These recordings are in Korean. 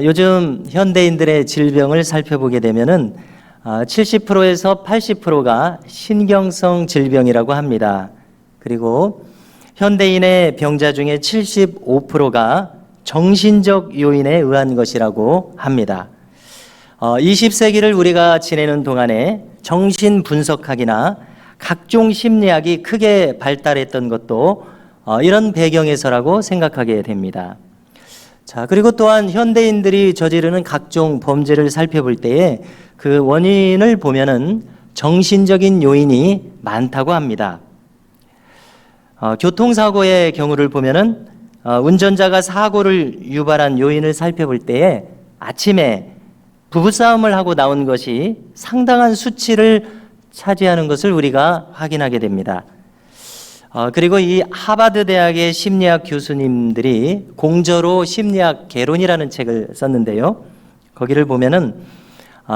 요즘 현대인들의 질병을 살펴보게 되면은 70%에서 80%가 신경성 질병이라고 합니다. 그리고 현대인의 병자 중에 75%가 정신적 요인에 의한 것이라고 합니다. 20세기를 우리가 지내는 동안에 정신 분석학이나 각종 심리학이 크게 발달했던 것도 이런 배경에서라고 생각하게 됩니다. 자, 그리고 또한 현대인들이 저지르는 각종 범죄를 살펴볼 때에 그 원인을 보면은 정신적인 요인이 많다고 합니다. 교통사고의 경우를 보면은 운전자가 사고를 유발한 요인을 살펴볼 때에 아침에 부부싸움을 하고 나온 것이 상당한 수치를 차지하는 것을 우리가 확인하게 됩니다. 그리고 이 하버드 대학의 심리학 교수님들이 공저로 심리학 개론이라는 책을 썼는데요. 거기를 보면은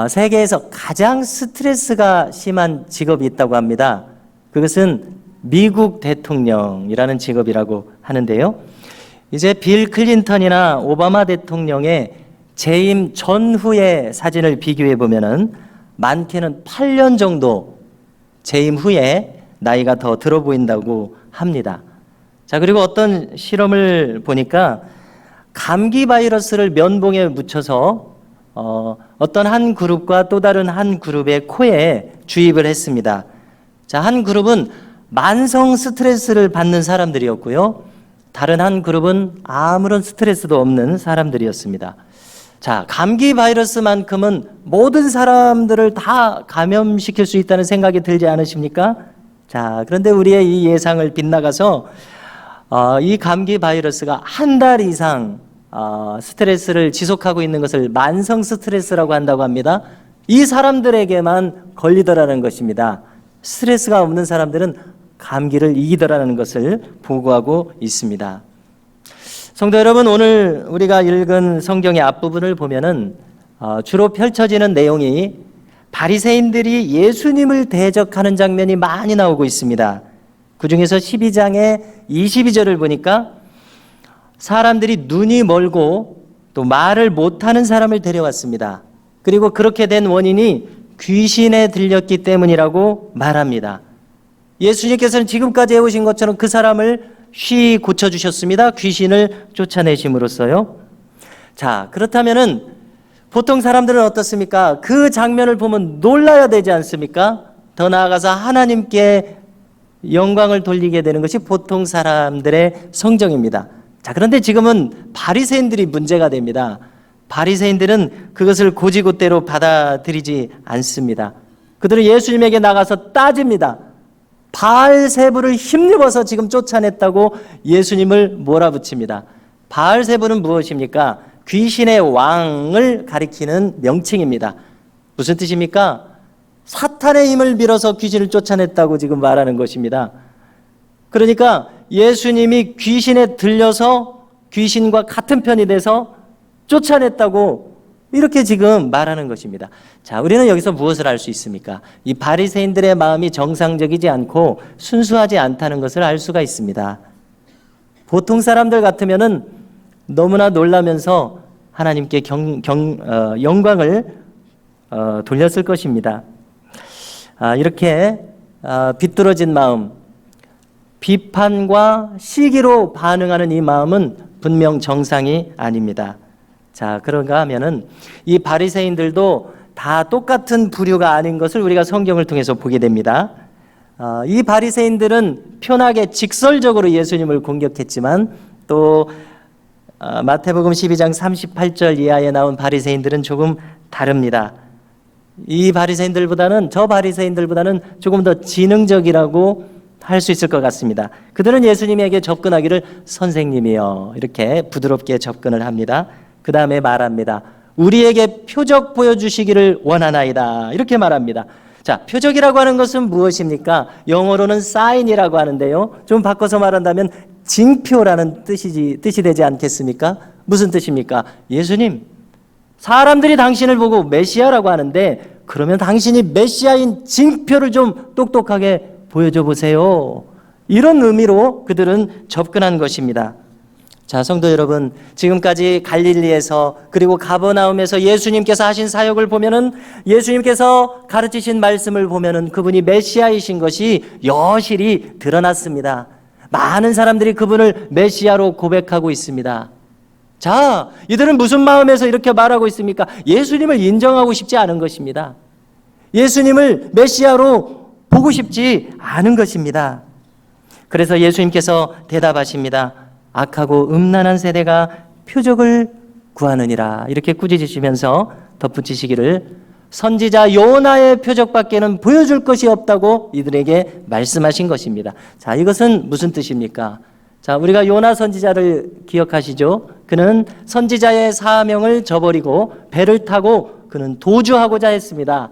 세계에서 가장 스트레스가 심한 직업이 있다고 합니다. 그것은 미국 대통령이라는 직업이라고 하는데요. 이제 빌 클린턴이나 오바마 대통령의 재임 전후의 사진을 비교해 보면은 많게는 8년 정도 재임 후에 나이가 더 들어 보인다고 합니다. 자, 그리고 어떤 실험을 보니까 감기 바이러스를 면봉에 묻혀서 어떤 한 그룹과 또 다른 한 그룹의 코에 주입을 했습니다. 자, 한 그룹은 만성 스트레스를 받는 사람들이었고요. 다른 한 그룹은 아무런 스트레스도 없는 사람들이었습니다. 자, 감기 바이러스만큼은 모든 사람들을 다 감염시킬 수 있다는 생각이 들지 않으십니까? 자, 그런데 우리의 이 예상을 빗나가서 이 감기 바이러스가 한 달 이상 스트레스를 지속하고 있는 것을 만성 스트레스라고 한다고 합니다. 이 사람들에게만 걸리더라는 것입니다. 스트레스가 없는 사람들은 감기를 이기더라는 것을 보고하고 있습니다. 성도 여러분, 오늘 우리가 읽은 성경의 앞부분을 보면은 주로 펼쳐지는 내용이 바리새인들이 예수님을 대적하는 장면이 많이 나오고 있습니다. 그중에서 12장의 22절을 보니까 사람들이 눈이 멀고 또 말을 못하는 사람을 데려왔습니다. 그리고 그렇게 된 원인이 귀신에 들렸기 때문이라고 말합니다. 예수님께서는 지금까지 해오신 것처럼 그 사람을 쉬 고쳐주셨습니다. 귀신을 쫓아내심으로써요. 자, 그렇다면은 보통 사람들은 어떻습니까? 그 장면을 보면 놀라야 되지 않습니까? 더 나아가서 하나님께 영광을 돌리게 되는 것이 보통 사람들의 성정입니다. 자, 그런데 지금은 바리새인들이 문제가 됩니다. 바리새인들은 그것을 고지고대로 받아들이지 않습니다. 그들은 예수님에게 나가서 따집니다. 바알세부를 힘입어서 지금 쫓아냈다고 예수님을 몰아붙입니다. 바알세부는 무엇입니까? 귀신의 왕을 가리키는 명칭입니다. 무슨 뜻입니까? 사탄의 힘을 빌어서 귀신을 쫓아냈다고 지금 말하는 것입니다. 그러니까 예수님이 귀신에 들려서 귀신과 같은 편이 돼서 쫓아냈다고 이렇게 지금 말하는 것입니다. 자, 우리는 여기서 무엇을 알 수 있습니까? 이 바리새인들의 마음이 정상적이지 않고 순수하지 않다는 것을 알 수가 있습니다. 보통 사람들 같으면은 너무나 놀라면서 하나님께 영광을 돌렸을 것입니다. 이렇게 비뚤어진 마음, 비판과 시기로 반응하는 이 마음은 분명 정상이 아닙니다. 자, 그런가 하면은 이 바리새인들도 다 똑같은 부류가 아닌 것을 우리가 성경을 통해서 보게 됩니다. 이 바리새인들은 편하게 직설적으로 예수님을 공격했지만 또 마태복음 12장 38절 이하에 나온 바리새인들은 조금 다릅니다. 이 바리새인들보다는 저 바리새인들보다는 조금 더 지능적이라고 할 수 있을 것 같습니다. 그들은 예수님에게 접근하기를 선생님이여 이렇게 부드럽게 접근을 합니다. 그 다음에 말합니다. 우리에게 표적 보여주시기를 원하나이다 이렇게 말합니다. 자, 표적이라고 하는 것은 무엇입니까? 영어로는 sign이라고 하는데요. 좀 바꿔서 말한다면 징표라는 뜻이 되지 않겠습니까? 무슨 뜻입니까? 예수님, 사람들이 당신을 보고 메시아라고 하는데 그러면 당신이 메시아인 징표를 좀 똑똑하게 보여줘 보세요. 이런 의미로 그들은 접근한 것입니다. 자, 성도 여러분, 지금까지 갈릴리에서 그리고 가버나움에서 예수님께서 하신 사역을 보면은, 예수님께서 가르치신 말씀을 보면은 그분이 메시아이신 것이 여실히 드러났습니다. 많은 사람들이 그분을 메시아로 고백하고 있습니다. 자, 이들은 무슨 마음에서 이렇게 말하고 있습니까? 예수님을 인정하고 싶지 않은 것입니다. 예수님을 메시아로 보고 싶지 않은 것입니다. 그래서 예수님께서 대답하십니다. 악하고 음란한 세대가 표적을 구하느니라. 이렇게 꾸짖으시면서 덧붙이시기를, 선지자 요나의 표적밖에는 보여줄 것이 없다고 이들에게 말씀하신 것입니다. 자, 이것은 무슨 뜻입니까? 자, 우리가 요나 선지자를 기억하시죠? 그는 선지자의 사명을 저버리고 배를 타고 그는 도주하고자 했습니다.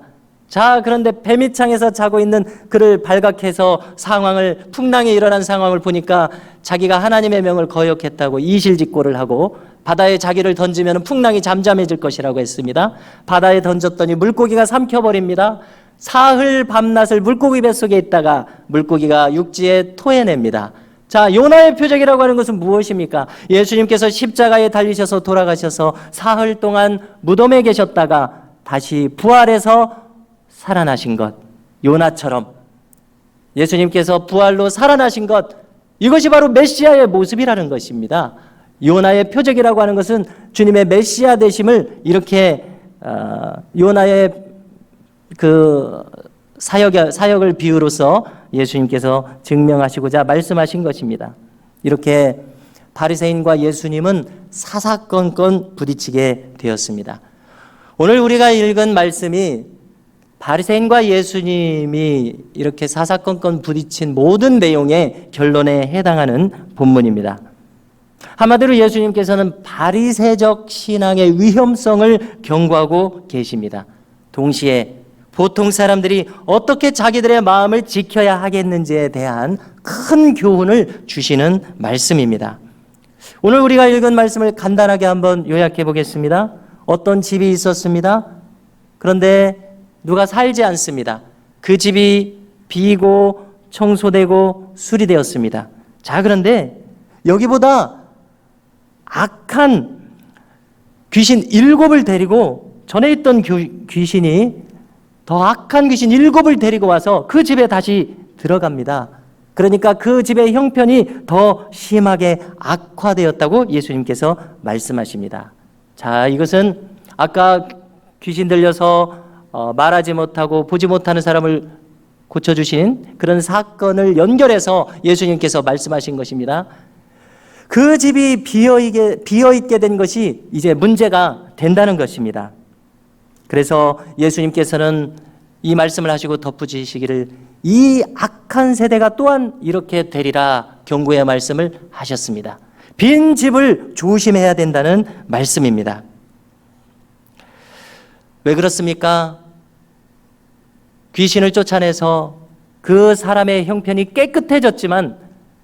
자, 그런데 배밑창에서 자고 있는 그를 발각해서 풍랑이 일어난 상황을 보니까 자기가 하나님의 명을 거역했다고 이실직고를 하고 바다에 자기를 던지면 풍랑이 잠잠해질 것이라고 했습니다. 바다에 던졌더니 물고기가 삼켜버립니다. 사흘 밤낮을 물고기 뱃속에 있다가 물고기가 육지에 토해냅니다. 자, 요나의 표적이라고 하는 것은 무엇입니까? 예수님께서 십자가에 달리셔서 돌아가셔서 사흘 동안 무덤에 계셨다가 다시 부활해서 살아나신 것, 요나처럼 예수님께서 부활로 살아나신 것, 이것이 바로 메시아의 모습이라는 것입니다. 요나의 표적이라고 하는 것은 주님의 메시아 되심을 이렇게 요나의 그 사역을 비유로서 예수님께서 증명하시고자 말씀하신 것입니다. 이렇게 바리새인과 예수님은 사사건건 부딪히게 되었습니다. 오늘 우리가 읽은 말씀이 바리새인과 예수님이 이렇게 사사건건 부딪힌 모든 내용의 결론에 해당하는 본문입니다. 한마디로 예수님께서는 바리새적 신앙의 위험성을 경고하고 계십니다. 동시에 보통 사람들이 어떻게 자기들의 마음을 지켜야 하겠는지에 대한 큰 교훈을 주시는 말씀입니다. 오늘 우리가 읽은 말씀을 간단하게 한번 요약해 보겠습니다. 어떤 집이 있었습니다. 그런데 누가 살지 않습니다. 그 집이 비고 청소되고 수리되었습니다. 자, 그런데 여기보다 악한 귀신 7을 데리고, 전에 있던 귀신이 더 악한 귀신 7을 데리고 와서 그 집에 다시 들어갑니다. 그러니까 그 집의 형편이 더 심하게 악화되었다고 예수님께서 말씀하십니다. 자, 이것은 아까 귀신 들려서 말하지 못하고 보지 못하는 사람을 고쳐주신 그런 사건을 연결해서 예수님께서 말씀하신 것입니다. 그 집이 비어있게 된 것이 이제 문제가 된다는 것입니다. 그래서 예수님께서는 이 말씀을 하시고 덧붙이시기를, 이 악한 세대가 또한 이렇게 되리라 경고의 말씀을 하셨습니다. 빈 집을 조심해야 된다는 말씀입니다. 왜 그렇습니까? 귀신을 쫓아내서 그 사람의 형편이 깨끗해졌지만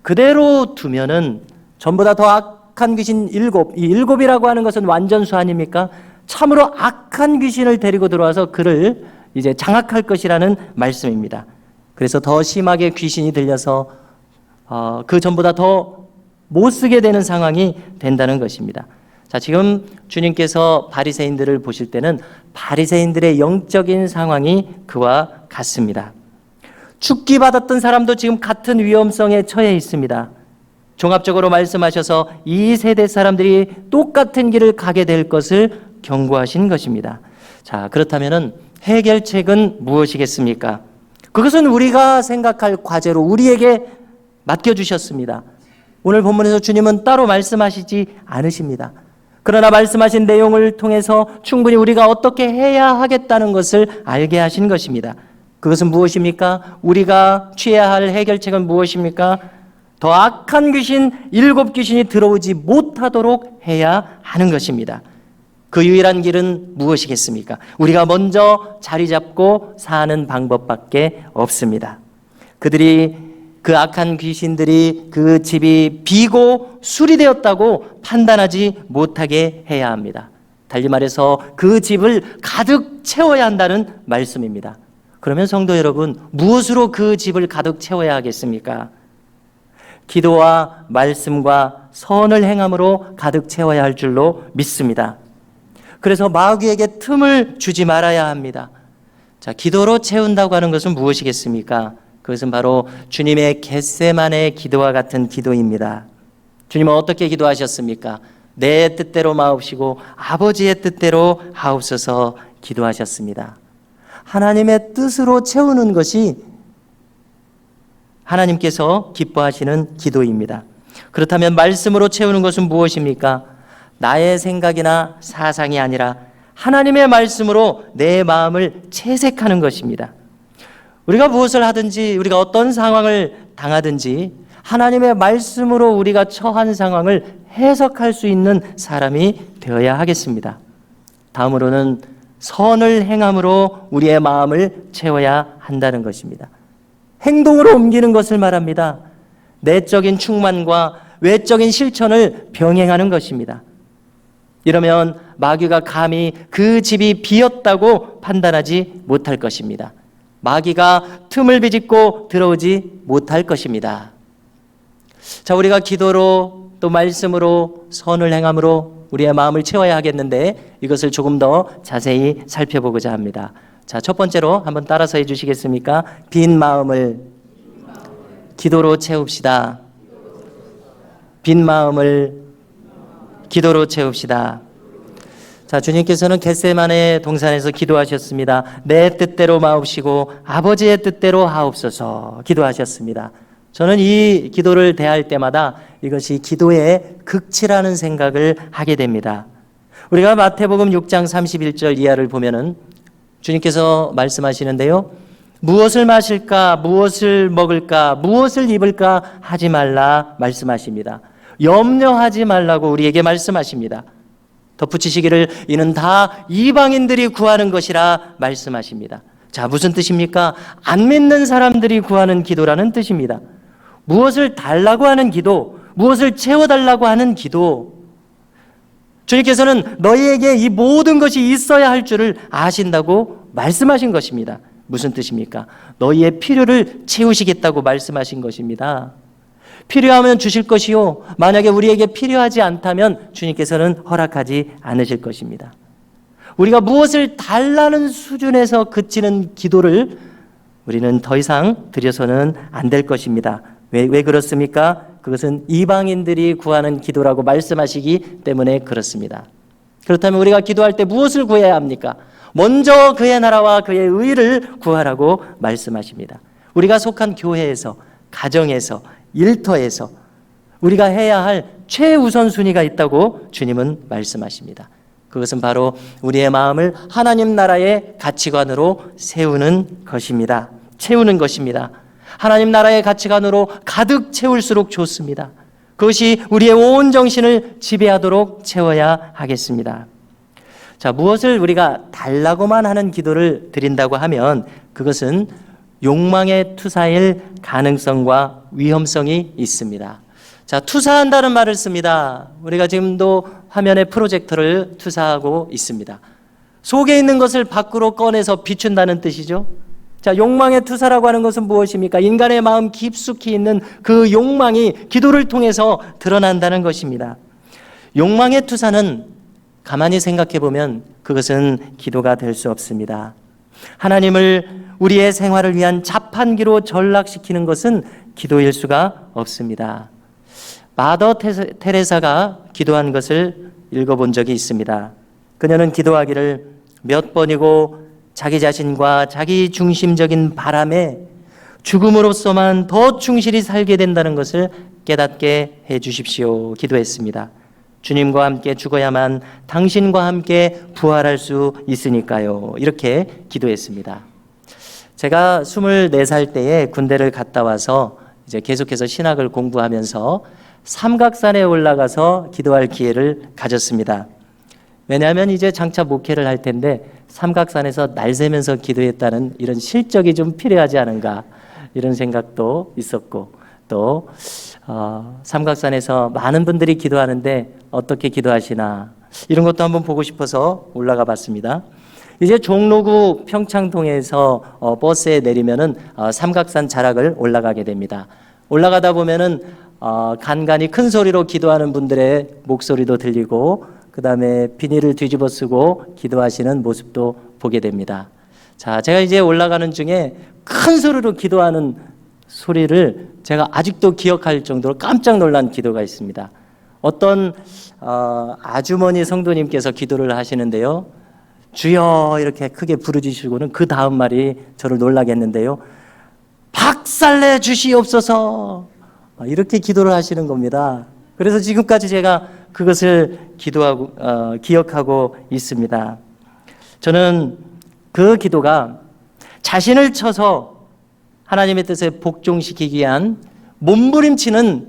그대로 두면은 전부 다 더 악한 귀신 7, 이 7이라고 하는 것은 완전수 아닙니까? 참으로 악한 귀신을 데리고 들어와서 그를 이제 장악할 것이라는 말씀입니다. 그래서 더 심하게 귀신이 들려서 그 전보다 더 못 쓰게 되는 상황이 된다는 것입니다. 자, 지금 주님께서 바리새인들을 보실 때는 바리새인들의 영적인 상황이 그와 같습니다. 죽기 받았던 사람도 지금 같은 위험성에 처해 있습니다. 종합적으로 말씀하셔서 이 세대 사람들이 똑같은 길을 가게 될 것을 경고하신 것입니다. 자, 그렇다면은 해결책은 무엇이겠습니까? 그것은 우리가 생각할 과제로 우리에게 맡겨주셨습니다. 오늘 본문에서 주님은 따로 말씀하시지 않으십니다. 그러나 말씀하신 내용을 통해서 충분히 우리가 어떻게 해야 하겠다는 것을 알게 하신 것입니다. 그것은 무엇입니까? 우리가 취해야 할 해결책은 무엇입니까? 더 악한 귀신 7 귀신이 들어오지 못하도록 해야 하는 것입니다. 그 유일한 길은 무엇이겠습니까? 우리가 먼저 자리 잡고 사는 방법밖에 없습니다. 그 악한 귀신들이 그 집이 비고 수리되었다고 판단하지 못하게 해야 합니다. 달리 말해서 그 집을 가득 채워야 한다는 말씀입니다. 그러면 성도 여러분, 무엇으로 그 집을 가득 채워야 하겠습니까? 기도와 말씀과 선을 행함으로 가득 채워야 할 줄로 믿습니다. 그래서 마귀에게 틈을 주지 말아야 합니다. 자, 기도로 채운다고 하는 것은 무엇이겠습니까? 그것은 바로 주님의 겟세마네 기도와 같은 기도입니다. 주님은 어떻게 기도하셨습니까? 내 뜻대로 마옵시고 아버지의 뜻대로 하옵소서 기도하셨습니다. 하나님의 뜻으로 채우는 것이 하나님께서 기뻐하시는 기도입니다. 그렇다면 말씀으로 채우는 것은 무엇입니까? 나의 생각이나 사상이 아니라 하나님의 말씀으로 내 마음을 채색하는 것입니다. 우리가 무엇을 하든지, 우리가 어떤 상황을 당하든지 하나님의 말씀으로 우리가 처한 상황을 해석할 수 있는 사람이 되어야 하겠습니다. 다음으로는 선을 행함으로 우리의 마음을 채워야 한다는 것입니다. 행동으로 옮기는 것을 말합니다. 내적인 충만과 외적인 실천을 병행하는 것입니다. 이러면 마귀가 감히 그 집이 비었다고 판단하지 못할 것입니다. 마귀가 틈을 비집고 들어오지 못할 것입니다. 자, 우리가 기도로 또 말씀으로 선을 행함으로 우리의 마음을 채워야 하겠는데 이것을 조금 더 자세히 살펴보고자 합니다. 자, 첫 번째로 한번 따라서 해주시겠습니까? 빈 마음을 기도로 채웁시다. 빈 마음을 기도로 채웁시다. 자, 주님께서는 겟세마네 동산에서 기도하셨습니다. 내 뜻대로 마옵시고 아버지의 뜻대로 하옵소서 기도하셨습니다. 저는 이 기도를 대할 때마다 이것이 기도의 극치라는 생각을 하게 됩니다. 우리가 마태복음 6장 31절 이하를 보면은 주님께서 말씀하시는데요. 무엇을 마실까, 무엇을 먹을까, 무엇을 입을까 하지 말라 말씀하십니다. 염려하지 말라고 우리에게 말씀하십니다. 덧붙이시기를 이는 다 이방인들이 구하는 것이라 말씀하십니다. 자, 무슨 뜻입니까? 안 믿는 사람들이 구하는 기도라는 뜻입니다. 무엇을 달라고 하는 기도, 무엇을 채워달라고 하는 기도. 주님께서는 너희에게 이 모든 것이 있어야 할 줄을 아신다고 말씀하신 것입니다. 무슨 뜻입니까? 너희의 필요를 채우시겠다고 말씀하신 것입니다. 필요하면 주실 것이요, 만약에 우리에게 필요하지 않다면 주님께서는 허락하지 않으실 것입니다. 우리가 무엇을 달라는 수준에서 그치는 기도를 우리는 더 이상 드려서는 안 될 것입니다. 왜 그렇습니까? 그것은 이방인들이 구하는 기도라고 말씀하시기 때문에 그렇습니다. 그렇다면 우리가 기도할 때 무엇을 구해야 합니까? 먼저 그의 나라와 그의 의를 구하라고 말씀하십니다. 우리가 속한 교회에서, 가정에서, 일터에서 우리가 해야 할 최우선 순위가 있다고 주님은 말씀하십니다. 그것은 바로 우리의 마음을 하나님 나라의 가치관으로 세우는 것입니다. 채우는 것입니다. 하나님 나라의 가치관으로 가득 채울수록 좋습니다. 그것이 우리의 온 정신을 지배하도록 채워야 하겠습니다. 자, 무엇을 우리가 달라고만 하는 기도를 드린다고 하면 그것은 욕망의 투사일 가능성과 위험성이 있습니다. 자, 투사한다는 말을 씁니다. 우리가 지금도 화면에 프로젝터를 투사하고 있습니다. 속에 있는 것을 밖으로 꺼내서 비춘다는 뜻이죠. 자, 욕망의 투사라고 하는 것은 무엇입니까? 인간의 마음 깊숙이 있는 그 욕망이 기도를 통해서 드러난다는 것입니다. 욕망의 투사는 가만히 생각해 보면 그것은 기도가 될 수 없습니다. 하나님을 우리의 생활을 위한 자판기로 전락시키는 것은 기도일 수가 없습니다. 마더 테레사가 기도한 것을 읽어본 적이 있습니다. 그녀는 기도하기를 몇 번이고 자기 자신과 자기 중심적인 바람에 죽음으로서만 더 충실히 살게 된다는 것을 깨닫게 해 주십시오 기도했습니다. 주님과 함께 죽어야만 당신과 함께 부활할 수 있으니까요. 이렇게 기도했습니다. 제가 24살 때에 군대를 갔다 와서 이제 계속해서 신학을 공부하면서 삼각산에 올라가서 기도할 기회를 가졌습니다. 왜냐하면 이제 장차 목회를 할 텐데 삼각산에서 날 새면서 기도했다는 이런 실적이 좀 필요하지 않은가 이런 생각도 있었고 또 삼각산에서 많은 분들이 기도하는데 어떻게 기도하시나 이런 것도 한번 보고 싶어서 올라가 봤습니다. 이제 종로구 평창동에서 버스에 내리면은 삼각산 자락을 올라가게 됩니다. 올라가다 보면은 간간히 큰 소리로 기도하는 분들의 목소리도 들리고 그 다음에 비닐을 뒤집어 쓰고 기도하시는 모습도 보게 됩니다. 자, 제가 이제 올라가는 중에 큰 소리로 기도하는 소리를 제가 아직도 기억할 정도로 깜짝 놀란 기도가 있습니다. 어떤 아주머니 성도님께서 기도를 하시는데요. 주여 이렇게 크게 부르짖으시고는 그 다음 말이 저를 놀라게 했는데요. 박살내 주시옵소서, 이렇게 기도를 하시는 겁니다. 그래서 지금까지 제가 그것을 기억하고 있습니다. 저는 그 기도가 자신을 쳐서 하나님의 뜻에 복종시키기 위한 몸부림치는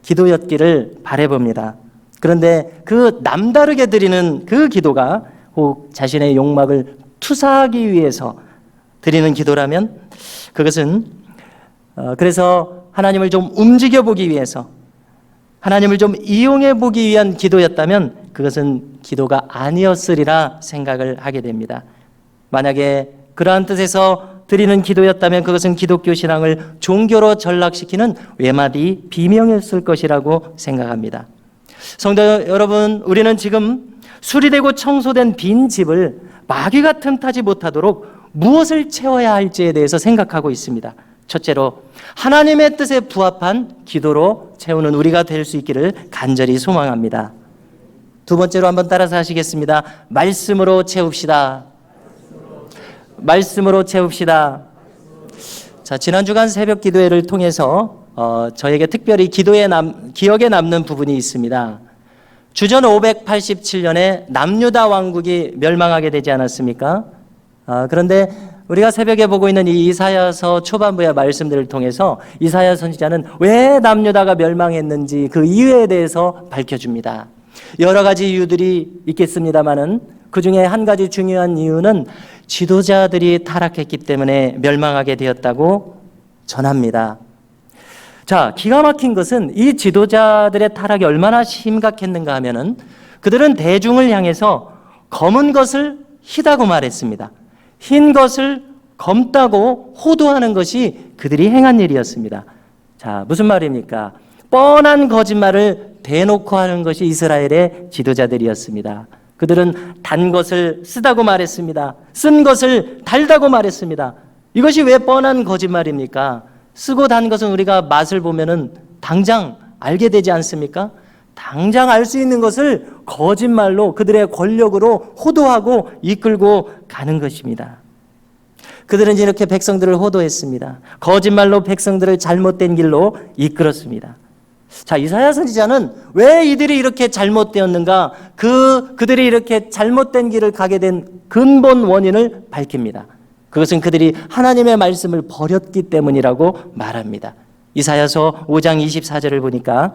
기도였기를 바라봅니다. 그런데 그 남다르게 드리는 그 기도가 혹 자신의 욕망을 투사하기 위해서 드리는 기도라면 그것은 그래서 하나님을 좀 움직여 보기 위해서 하나님을 좀 이용해 보기 위한 기도였다면 그것은 기도가 아니었으리라 생각을 하게 됩니다. 만약에 그러한 뜻에서 드리는 기도였다면 그것은 기독교 신앙을 종교로 전락시키는 외마디 비명이었을 것이라고 생각합니다. 성도 여러분, 우리는 지금 수리되고 청소된 빈 집을 마귀가 틈타지 못하도록 무엇을 채워야 할지에 대해서 생각하고 있습니다. 첫째로 하나님의 뜻에 부합한 기도로 채우는 우리가 될 수 있기를 간절히 소망합니다. 두 번째로 한번 따라서 하시겠습니다. 말씀으로 채웁시다. 말씀으로 채웁시다. 자, 지난 주간 새벽 기도회를 통해서 저에게 특별히 기억에 남는 부분이 있습니다. 주전 587년에 남유다 왕국이 멸망하게 되지 않았습니까? 그런데 우리가 새벽에 보고 있는 이 이사야서 초반부의 말씀들을 통해서 이사야 선지자는 왜 남유다가 멸망했는지 그 이유에 대해서 밝혀줍니다. 여러 가지 이유들이 있겠습니다마는 그 중에 한 가지 중요한 이유는 지도자들이 타락했기 때문에 멸망하게 되었다고 전합니다. 자, 기가 막힌 것은 이 지도자들의 타락이 얼마나 심각했는가 하면은 그들은 대중을 향해서 검은 것을 희다고 말했습니다. 흰 것을 검다고 호도하는 것이 그들이 행한 일이었습니다. 자, 무슨 말입니까? 뻔한 거짓말을 대놓고 하는 것이 이스라엘의 지도자들이었습니다. 그들은 단 것을 쓰다고 말했습니다. 쓴 것을 달다고 말했습니다. 이것이 왜 뻔한 거짓말입니까? 쓰고 단 것은 우리가 맛을 보면은 당장 알게 되지 않습니까? 당장 알 수 있는 것을 거짓말로 그들의 권력으로 호도하고 이끌고 가는 것입니다. 그들은 이렇게 백성들을 호도했습니다. 거짓말로 백성들을 잘못된 길로 이끌었습니다. 자, 이사야 선지자는 왜 이들이 이렇게 잘못되었는가? 그들이 이렇게 잘못된 길을 가게 된 근본 원인을 밝힙니다. 그것은 그들이 하나님의 말씀을 버렸기 때문이라고 말합니다. 이사야서 5장 24절을 보니까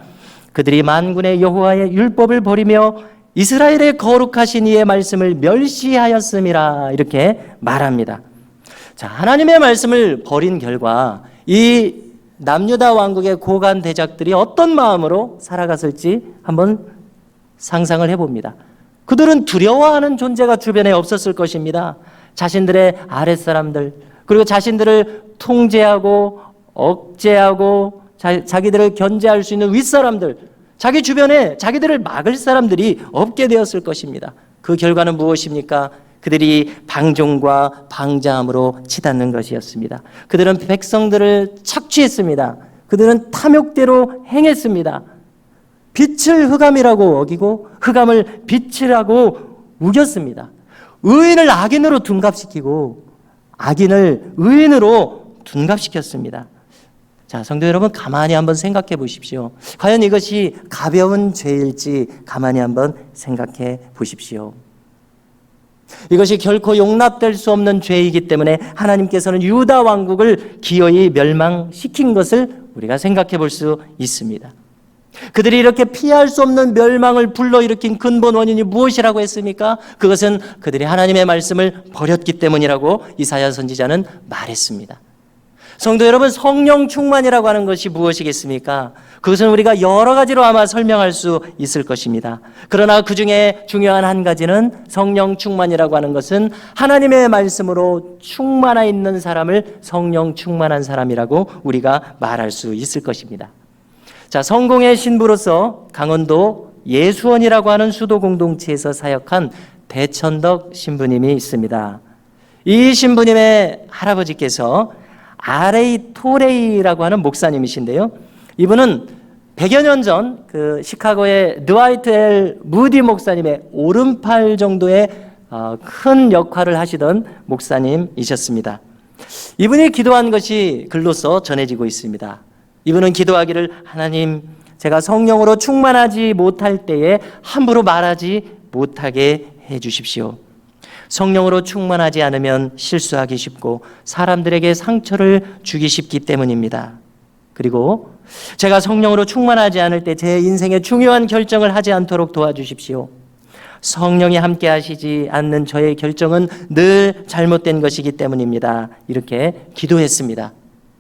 그들이 만군의 여호와의 율법을 버리며 이스라엘의 거룩하신 이의 말씀을 멸시하였음이라 이렇게 말합니다. 자, 하나님의 말씀을 버린 결과 이 남유다 왕국의 고관 대작들이 어떤 마음으로 살아갔을지 한번 상상을 해봅니다. 그들은 두려워하는 존재가 주변에 없었을 것입니다. 자신들의 아랫사람들, 그리고 자신들을 통제하고 억제하고 자기들을 견제할 수 있는 윗사람들, 자기 주변에 자기들을 막을 사람들이 없게 되었을 것입니다. 그 결과는 무엇입니까? 그들이 방종과 방자함으로 치닫는 것이었습니다. 그들은 백성들을 착취했습니다. 그들은 탐욕대로 행했습니다. 빛을 흑암이라고 어기고 흑암을 빛이라고 우겼습니다. 의인을 악인으로 둔갑시키고 악인을 의인으로 둔갑시켰습니다. 자, 성도 여러분, 가만히 한번 생각해 보십시오. 과연 이것이 가벼운 죄일지 가만히 한번 생각해 보십시오. 이것이 결코 용납될 수 없는 죄이기 때문에 하나님께서는 유다 왕국을 기어이 멸망시킨 것을 우리가 생각해 볼 수 있습니다. 그들이 이렇게 피할 수 없는 멸망을 불러일으킨 근본 원인이 무엇이라고 했습니까? 그것은 그들이 하나님의 말씀을 버렸기 때문이라고 이사야 선지자는 말했습니다. 성도 여러분, 성령 충만이라고 하는 것이 무엇이겠습니까? 그것은 우리가 여러 가지로 아마 설명할 수 있을 것입니다. 그러나 그 중에 중요한 한 가지는 성령 충만이라고 하는 것은 하나님의 말씀으로 충만해 있는 사람을 성령 충만한 사람이라고 우리가 말할 수 있을 것입니다. 자, 성공의 신부로서 강원도 예수원이라고 하는 수도 공동체에서 사역한 배천덕 신부님이 있습니다. 이 신부님의 할아버지께서 R.A. 토레이라고 하는 목사님이신데요. 이분은 100여 년 전 그 시카고의 드와이트 L 무디 목사님의 오른팔 정도의 큰 역할을 하시던 목사님이셨습니다. 이분이 기도한 것이 글로써 전해지고 있습니다. 이분은 기도하기를, 하나님, 제가 성령으로 충만하지 못할 때에 함부로 말하지 못하게 해 주십시오. 성령으로 충만하지 않으면 실수하기 쉽고 사람들에게 상처를 주기 쉽기 때문입니다. 그리고 제가 성령으로 충만하지 않을 때 제 인생의 중요한 결정을 하지 않도록 도와주십시오. 성령이 함께 하시지 않는 저의 결정은 늘 잘못된 것이기 때문입니다. 이렇게 기도했습니다.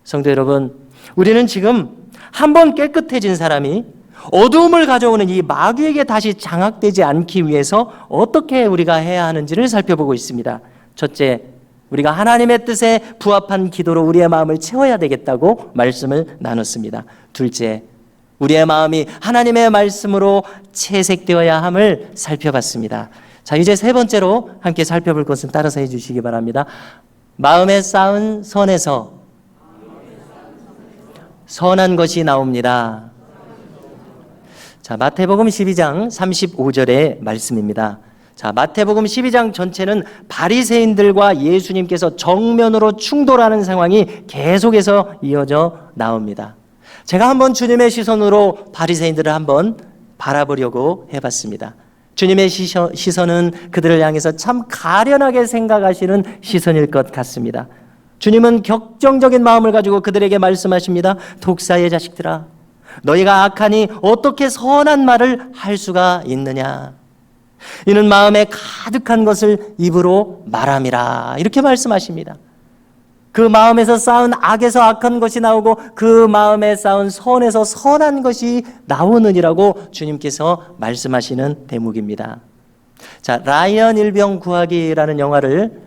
성도 여러분, 우리는 지금 한번 깨끗해진 사람이 어두움을 가져오는 이 마귀에게 다시 장악되지 않기 위해서 어떻게 우리가 해야 하는지를 살펴보고 있습니다. 첫째, 우리가 하나님의 뜻에 부합한 기도로 우리의 마음을 채워야 되겠다고 말씀을 나눴습니다. 둘째, 우리의 마음이 하나님의 말씀으로 채색되어야 함을 살펴봤습니다. 자, 이제 세 번째로 함께 살펴볼 것은 따라서 해주시기 바랍니다. 마음에 쌓은 선에서 선한 것이 나옵니다. 자, 마태복음 12장 35절의 말씀입니다. 자, 마태복음 12장 전체는 바리새인들과 예수님께서 정면으로 충돌하는 상황이 계속해서 이어져 나옵니다. 제가 한번 주님의 시선으로 바리새인들을 한번 바라보려고 해봤습니다. 주님의 시선은 그들을 향해서 참 가련하게 생각하시는 시선일 것 같습니다. 주님은 격정적인 마음을 가지고 그들에게 말씀하십니다. 독사의 자식들아, 너희가 악하니 어떻게 선한 말을 할 수가 있느냐? 이는 마음에 가득한 것을 입으로 말함이라. 이렇게 말씀하십니다. 그 마음에서 쌓은 악에서 악한 것이 나오고 그 마음에 쌓은 선에서 선한 것이 나오느니라고 주님께서 말씀하시는 대목입니다. 자, 라이언 일병 구하기라는 영화를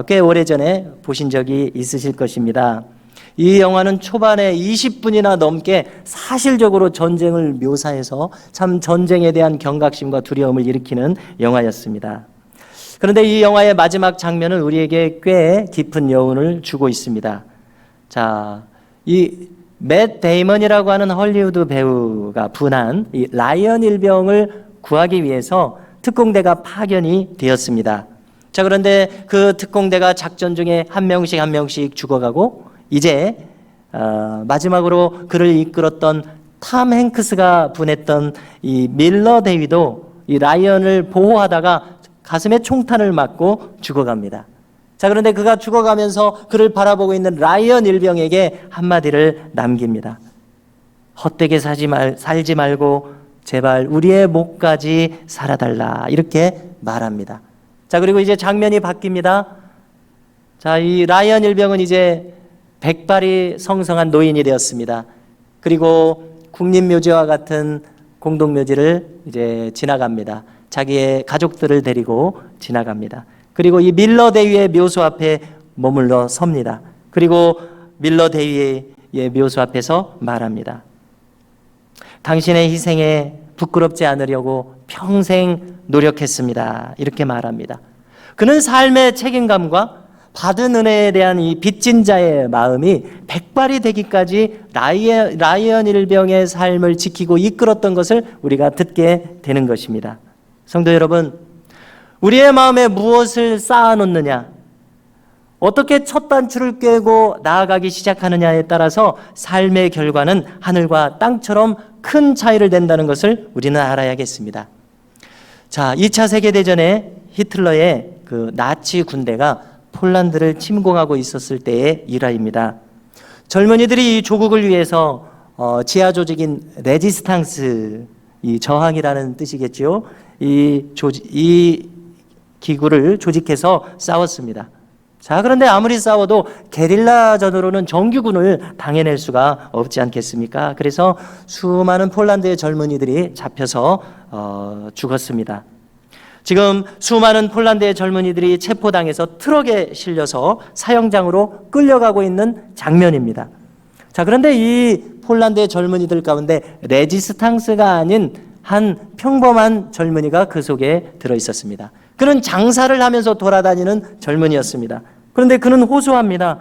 꽤 오래전에 보신 적이 있으실 것입니다. 이 영화는 초반에 20분이나 넘게 사실적으로 전쟁을 묘사해서 참 전쟁에 대한 경각심과 두려움을 일으키는 영화였습니다. 그런데 이 영화의 마지막 장면은 우리에게 꽤 깊은 여운을 주고 있습니다. 자, 이 맷 데이먼이라고 하는 헐리우드 배우가 분한 이 라이언 일병을 구하기 위해서 특공대가 파견이 되었습니다. 자, 그런데 그 특공대가 작전 중에 한 명씩 죽어가고 이제 마지막으로 그를 이끌었던 탐 행크스가 분했던 이 밀러 대위도 이 라이언을 보호하다가 가슴에 총탄을 맞고 죽어갑니다. 자, 그런데 그가 죽어가면서 그를 바라보고 있는 라이언 일병에게 한마디를 남깁니다. 헛되게 살지 말고 제발 우리의 목까지 살아달라. 이렇게 말합니다. 자, 그리고 이제 장면이 바뀝니다. 자, 이 라이언 일병은 이제 백발이 성성한 노인이 되었습니다. 그리고 국립묘지와 같은 공동묘지를 이제 지나갑니다. 자기의 가족들을 데리고 지나갑니다. 그리고 이 밀러 대위의 묘소 앞에 머물러 섭니다. 그리고 밀러 대위의 묘소 앞에서 말합니다. 당신의 희생에 부끄럽지 않으려고 평생 노력했습니다. 이렇게 말합니다. 그는 삶의 책임감과 받은 은혜에 대한 이 빚진 자의 마음이 백발이 되기까지 라이언 일병의 삶을 지키고 이끌었던 것을 우리가 듣게 되는 것입니다. 성도 여러분, 우리의 마음에 무엇을 쌓아놓느냐, 어떻게 첫 단추를 꿰고 나아가기 시작하느냐에 따라서 삶의 결과는 하늘과 땅처럼 큰 차이를 낸다는 것을 우리는 알아야겠습니다. 자, 2차 세계대전에 히틀러의 그 나치 군대가 폴란드를 침공하고 있었을 때의 일화입니다. 젊은이들이 이 조국을 위해서 지하 조직인 레지스탕스, 이 저항이라는 뜻이겠죠. 이 기구를 조직해서 싸웠습니다. 자, 그런데 아무리 싸워도 게릴라전으로는 정규군을 당해낼 수가 없지 않겠습니까? 그래서 수많은 폴란드의 젊은이들이 잡혀서 죽었습니다. 지금 수많은 폴란드의 젊은이들이 체포당해서 트럭에 실려서 사형장으로 끌려가고 있는 장면입니다. 자, 그런데 이 폴란드의 젊은이들 가운데 레지스탕스가 아닌 한 평범한 젊은이가 그 속에 들어 있었습니다. 그는 장사를 하면서 돌아다니는 젊은이였습니다. 그런데 그는 호소합니다.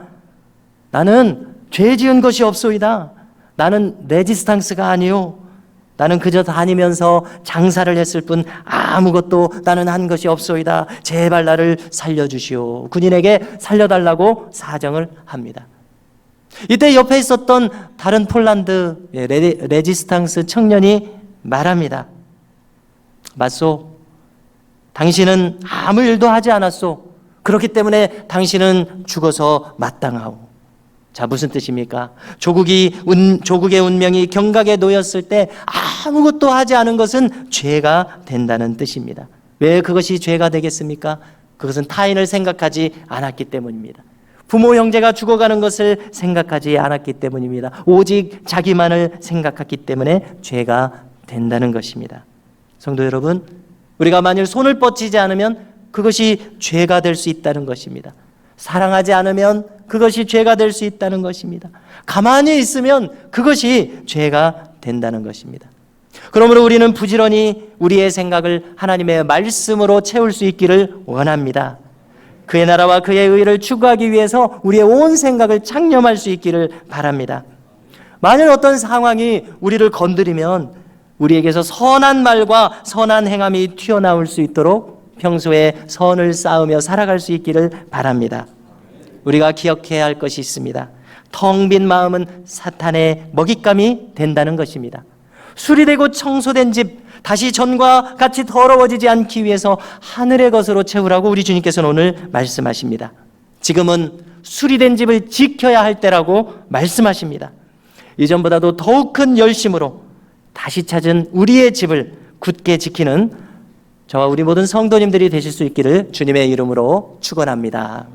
나는 죄 지은 것이 없소이다. 나는 레지스탕스가 아니요. 나는 그저 다니면서 장사를 했을 뿐 아무것도 나는 한 것이 없소이다. 제발 나를 살려주시오. 군인에게 살려달라고 사정을 합니다. 이때 옆에 있었던 다른 폴란드 레지스탕스 청년이 말합니다. 맞소. 당신은 아무 일도 하지 않았소. 그렇기 때문에 당신은 죽어서 마땅하오. 자, 무슨 뜻입니까? 조국의 운명이 경각에 놓였을 때 아무것도 하지 않은 것은 죄가 된다는 뜻입니다. 왜 그것이 죄가 되겠습니까? 그것은 타인을 생각하지 않았기 때문입니다. 부모 형제가 죽어가는 것을 생각하지 않았기 때문입니다. 오직 자기만을 생각했기 때문에 죄가 된다는 것입니다. 성도 여러분, 우리가 만일 손을 뻗치지 않으면 그것이 죄가 될 수 있다는 것입니다. 사랑하지 않으면 그것이 죄가 될 수 있다는 것입니다. 가만히 있으면 그것이 죄가 된다는 것입니다. 그러므로 우리는 부지런히 우리의 생각을 하나님의 말씀으로 채울 수 있기를 원합니다. 그의 나라와 그의 의를 추구하기 위해서 우리의 온 생각을 창념할 수 있기를 바랍니다. 만일 어떤 상황이 우리를 건드리면 우리에게서 선한 말과 선한 행함이 튀어나올 수 있도록 평소에 선을 쌓으며 살아갈 수 있기를 바랍니다. 우리가 기억해야 할 것이 있습니다. 텅 빈 마음은 사탄의 먹잇감이 된다는 것입니다. 수리되고 청소된 집, 다시 전과 같이 더러워지지 않기 위해서 하늘의 것으로 채우라고 우리 주님께서는 오늘 말씀하십니다. 지금은 수리된 집을 지켜야 할 때라고 말씀하십니다. 이전보다도 더욱 큰 열심으로 다시 찾은 우리의 집을 굳게 지키는 저와 우리 모든 성도님들이 되실 수 있기를 주님의 이름으로 축원합니다.